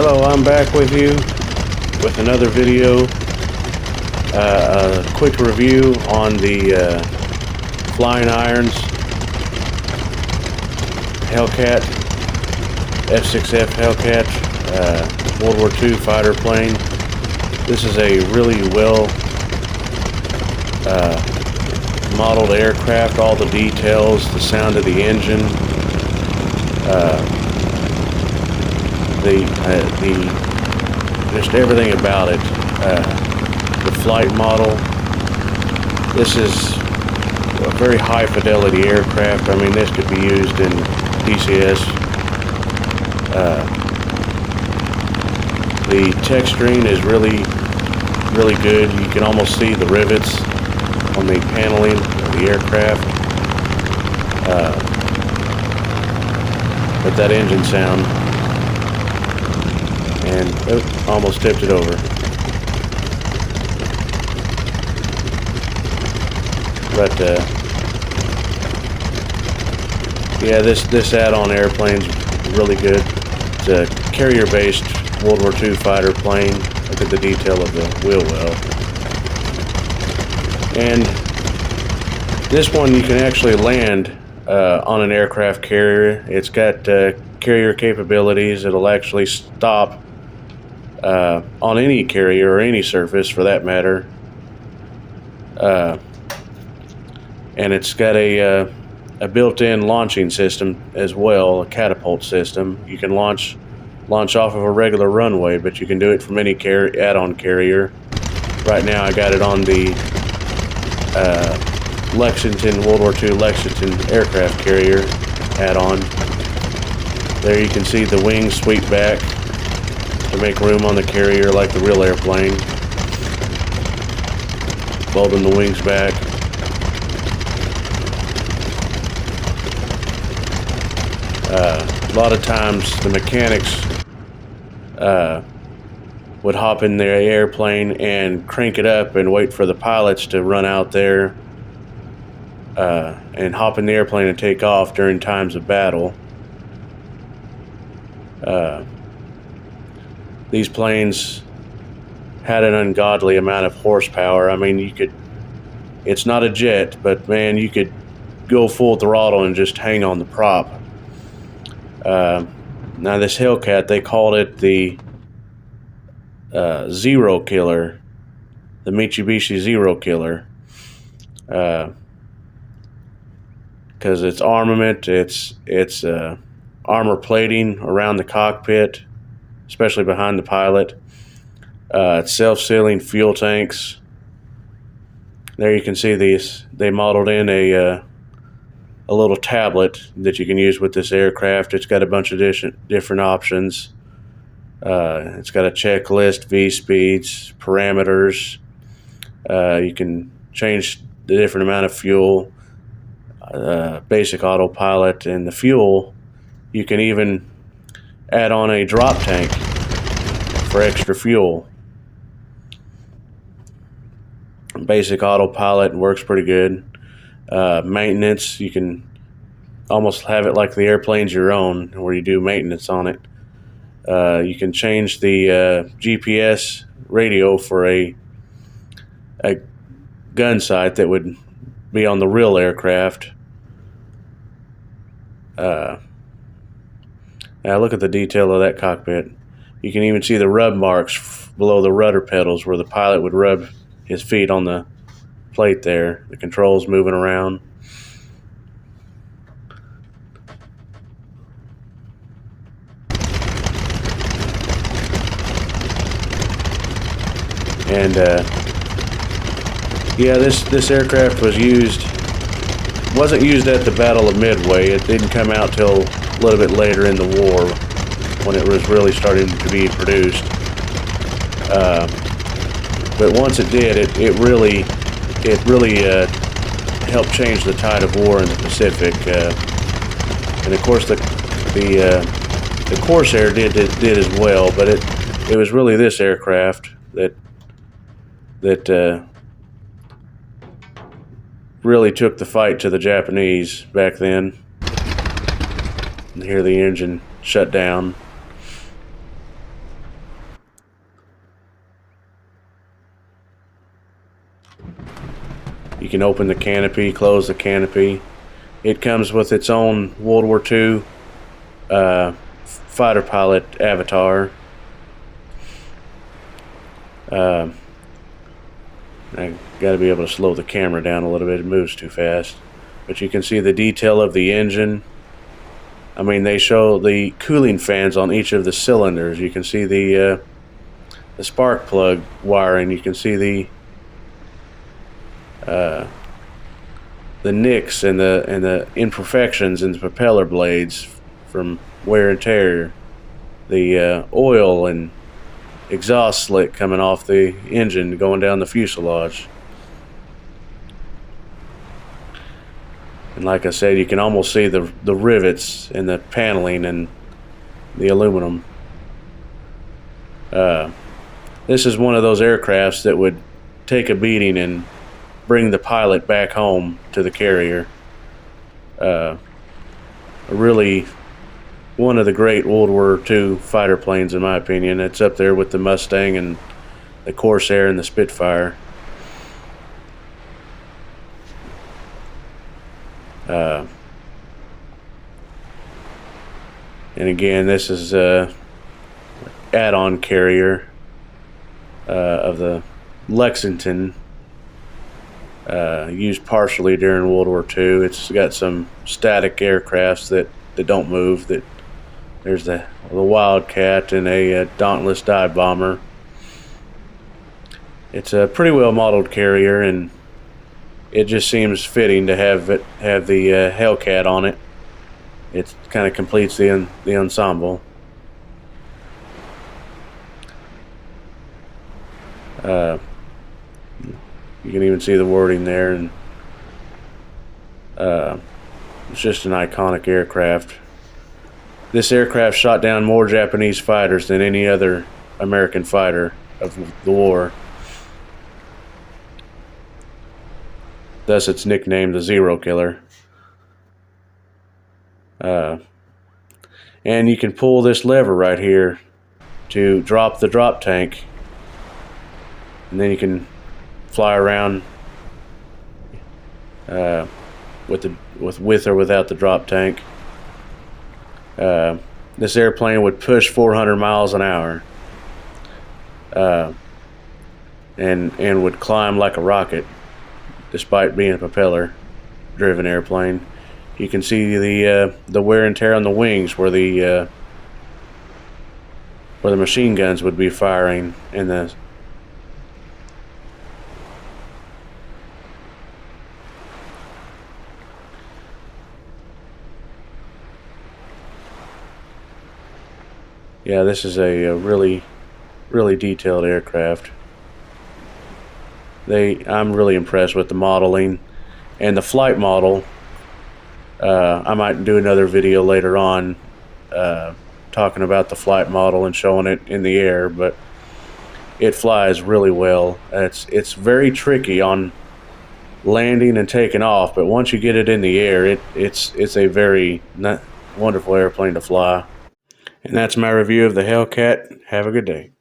Hello, I'm back with you with another video. A quick review on the Flying Irons Hellcat, F6F Hellcat, World War II fighter plane. This is a really well modeled aircraft. All the details, the sound of the engine, just everything about it. The flight model. This is a very high fidelity aircraft. I mean, this could be used in DCS. The texturing is really good. You can almost see the rivets on the paneling of the aircraft. But that engine sound, and almost tipped it over. But yeah, this add-on airplane's really good. It's a carrier-based World War II fighter plane. Look at the detail of the wheel well. And this one you can actually land on an aircraft carrier. It's got carrier capabilities. It'll actually stop on any carrier or any surface for that matter. And it's got a built-in launching system as well, a catapult system. You can launch off of a regular runway, but you can do it from any add-on carrier. Right now I got it on the Lexington, World War II Lexington aircraft carrier add-on. There you can see the wings sweep back to make room on the carrier like the real airplane. Folding the wings back. A lot of times the mechanics would hop in their airplane and crank it up and wait for the pilots to run out there and hop in the airplane and take off during times of battle. These planes had an ungodly amount of horsepower. I mean, it's not a jet, but man, you could go full throttle and just hang on the prop. Now this Hellcat, they called it the Zero Killer, the Mitsubishi Zero Killer, because it's armament, it's armor plating around the cockpit, especially behind the pilot. It's self-sealing fuel tanks. There you can see these. They modeled in a little tablet that you can use with this aircraft. It's got a bunch of different options. It's got a checklist, V-speeds, parameters. You can change the different amount of fuel, basic autopilot, and the fuel. You can even add on a drop tank for extra fuel. Basic autopilot works pretty good. Maintenance, you can almost have it like the airplane's your own, where you do maintenance on it. You can change the GPS radio for a gun sight that would be on the real aircraft. Now look at the detail of that cockpit. You can even see the rub marks below the rudder pedals where the pilot would rub his feet on the plate there. The controls moving around. And yeah, this aircraft wasn't used at the Battle of Midway. It didn't come out till a little bit later in the war, when it was really starting to be produced. But once it did, it really helped change the tide of war in the Pacific. And of course, the Corsair did as well. But it was really this aircraft that really took the fight to the Japanese back then. And here the engine shut down. You can open the canopy, close the canopy. It comes with its own World War II fighter pilot avatar. I got to be able to slow the camera down a little bit. It moves too fast. But you can see the detail of the engine. I mean, they show the cooling fans on each of the cylinders. You can see the spark plug wiring. You can see the nicks and the imperfections in the propeller blades from wear and tear. The oil and exhaust slick coming off the engine going down the fuselage. And like I said, you can almost see the rivets and the paneling and the aluminum. This is one of those aircrafts that would take a beating and bring the pilot back home to the carrier. Really one of the great World War II fighter planes, in my opinion. It's up there with the Mustang and the Corsair and the Spitfire. And again, this is a add-on carrier of the Lexington, used partially during World War II. It's got some static aircrafts that don't move. There's the Wildcat and a Dauntless dive bomber. It's a pretty well modeled carrier, and it just seems fitting to have the Hellcat on it. It kind of completes the ensemble. You can even see the wording there, and it's just an iconic aircraft. This aircraft shot down more Japanese fighters than any other American fighter of the war. Thus, it's nicknamed the Zero Killer. And you can pull this lever right here to drop the drop tank, and then you can fly around with or without the drop tank. This airplane would push 400 miles an hour, and would climb like a rocket, despite being a propeller-driven airplane. You can see the wear and tear on the wings where the machine guns would be firing, and yeah, this is a really detailed aircraft. I'm really impressed with the modeling and the flight model. I might do another video later on talking about the flight model and showing it in the air, but it flies really well. It's very tricky on landing and taking off, but once you get it in the air, it's a very wonderful airplane to fly. And that's my review of the Hellcat. Have a good day.